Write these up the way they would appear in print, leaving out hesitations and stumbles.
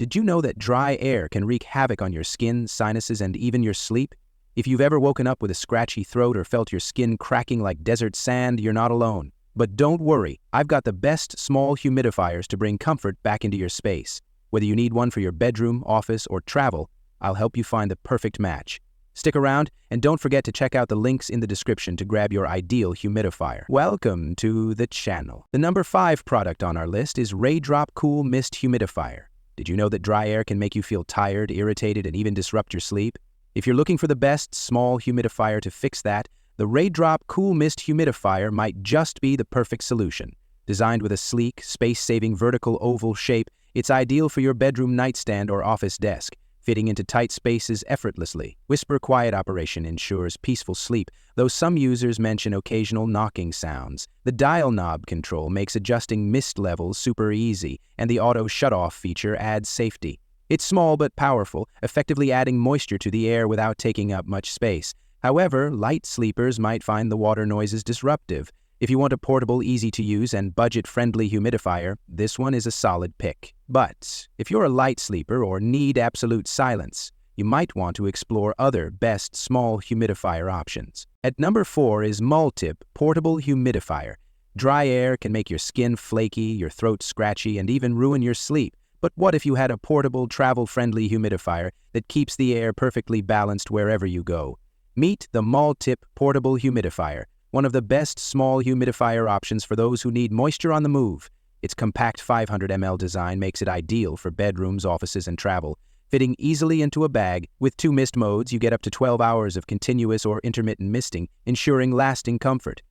Did you know that dry air can wreak havoc on your skin, sinuses, and even your sleep? If you've ever woken up with a scratchy throat or felt your skin cracking like desert sand, you're not alone. But don't worry, I've got the best small humidifiers to bring comfort back into your space. Whether you need one for your bedroom, office, or travel, I'll help you find the perfect match. Stick around, and don't forget to check out the links in the description to grab your ideal humidifier. Welcome to the channel. The number 5 product on our list is Raydrop Cool Mist Humidifier. Did you know that dry air can make you feel tired, irritated, and even disrupt your sleep? If you're looking for the best small humidifier to fix that, the Raydrop Cool Mist Humidifier might just be the perfect solution. Designed with a sleek, space-saving vertical oval shape, it's ideal for your bedroom nightstand or office desk, fitting into tight spaces effortlessly. Whisper quiet operation ensures peaceful sleep, though some users mention occasional knocking sounds. The dial knob control makes adjusting mist levels super easy, and the auto shut-off feature adds safety. It's small but powerful, effectively adding moisture to the air without taking up much space. However, light sleepers might find the water noises disruptive. If you want a portable, easy-to-use, and budget-friendly humidifier, this one is a solid pick. But if you're a light sleeper or need absolute silence, you might want to explore other best small humidifier options. At number 4 is MOVTIP Portable Humidifier. Dry air can make your skin flaky, your throat scratchy, and even ruin your sleep. But what if you had a portable, travel-friendly humidifier that keeps the air perfectly balanced wherever you go? Meet the MOVTIP Portable Humidifier, one of the best small humidifier options for those who need moisture on the move. Its compact 500 ml design makes it ideal for bedrooms, offices, and travel, fitting easily into a bag. With 2 mist modes, you get up to 12 hours of continuous or intermittent misting, ensuring lasting comfort.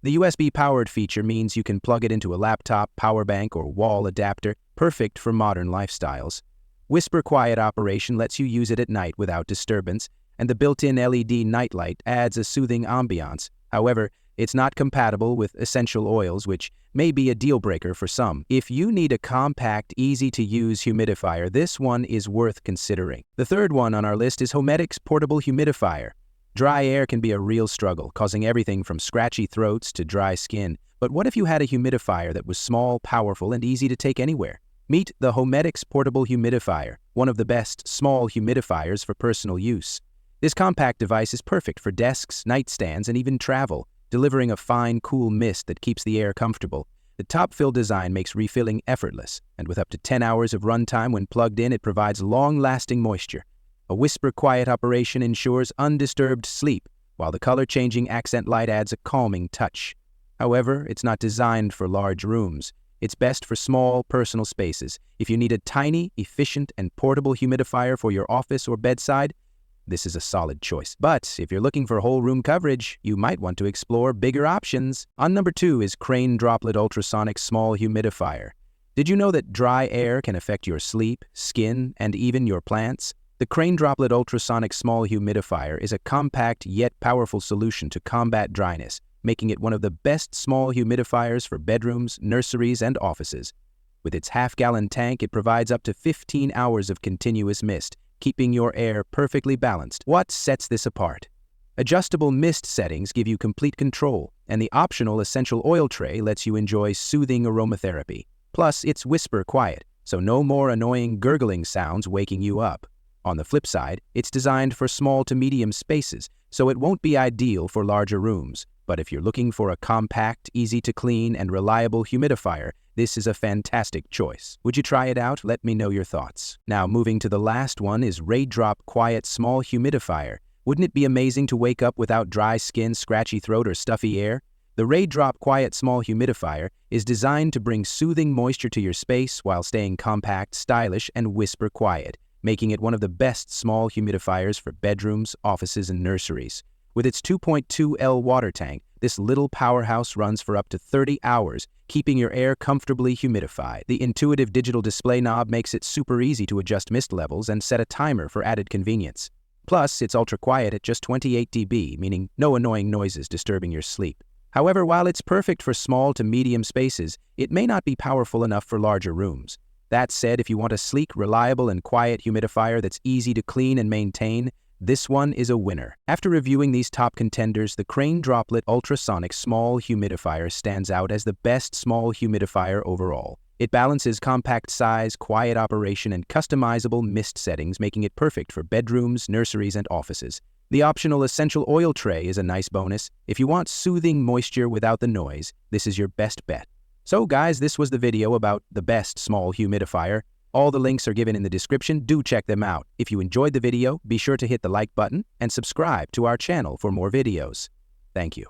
The USB-powered feature means you can plug it into a laptop, power bank, or wall adapter, perfect for modern lifestyles. Whisper quiet operation lets you use it at night without disturbance, and the built-in LED nightlight adds a soothing ambiance. However, it's not compatible with essential oils, which may be a deal-breaker for some. If you need a compact, easy-to-use humidifier, this one is worth considering. The third one on our list is Homedics Portable Humidifier. Dry air can be a real struggle, causing everything from scratchy throats to dry skin. But what if you had a humidifier that was small, powerful, and easy to take anywhere? Meet the Homedics Portable Humidifier, one of the best small humidifiers for personal use. This compact device is perfect for desks, nightstands, and even travel, delivering a fine, cool mist that keeps the air comfortable. The top-fill design makes refilling effortless, and with up to 10 hours of runtime when plugged in, it provides long-lasting moisture. A whisper-quiet operation ensures undisturbed sleep, while the color-changing accent light adds a calming touch. However, it's not designed for large rooms. It's best for small, personal spaces. If you need a tiny, efficient, and portable humidifier for your office or bedside, this is a solid choice. But if you're looking for whole room coverage, you might want to explore bigger options. On number 2 is Droplet Ultrasonic Small Humidifier. Did you know that dry air can affect your sleep, skin, and even your plants? The Droplet Ultrasonic Small Humidifier is a compact yet powerful solution to combat dryness, making it one of the best small humidifiers for bedrooms, nurseries, and offices. With its half-gallon tank, it provides up to 15 hours of continuous mist, keeping your air perfectly balanced. What sets this apart? Adjustable mist settings give you complete control, and the optional essential oil tray lets you enjoy soothing aromatherapy. Plus, it's whisper quiet, so no more annoying gurgling sounds waking you up. On the flip side, it's designed for small to medium spaces, so it won't be ideal for larger rooms. But if you're looking for a compact, easy-to-clean, and reliable humidifier, this is a fantastic choice. Would you try it out? Let me know your thoughts. Now, moving to the last one is Raydrop Quiet Small Humidifier. Wouldn't it be amazing to wake up without dry skin, scratchy throat, or stuffy air? The Raydrop Quiet Small Humidifier is designed to bring soothing moisture to your space while staying compact, stylish, and whisper quiet, making it one of the best small humidifiers for bedrooms, offices, and nurseries. With its 2.2L water tank, this little powerhouse runs for up to 30 hours, keeping your air comfortably humidified. The intuitive digital display knob makes it super easy to adjust mist levels and set a timer for added convenience. Plus, it's ultra-quiet at just 28 dB, meaning no annoying noises disturbing your sleep. However, while it's perfect for small to medium spaces, it may not be powerful enough for larger rooms. That said, if you want a sleek, reliable, and quiet humidifier that's easy to clean and maintain, this one is a winner. After reviewing these top contenders, the Droplet Ultrasonic Small Humidifier stands out as the best small humidifier overall. It balances compact size, quiet operation, and customizable mist settings, making it perfect for bedrooms, nurseries, and offices. The optional essential oil tray is a nice bonus. If you want soothing moisture without the noise, this is your best bet. So guys, this was the video about the best small humidifier. All the links are given in the description. Do check them out. If you enjoyed the video, be sure to hit the like button and subscribe to our channel for more videos. Thank you.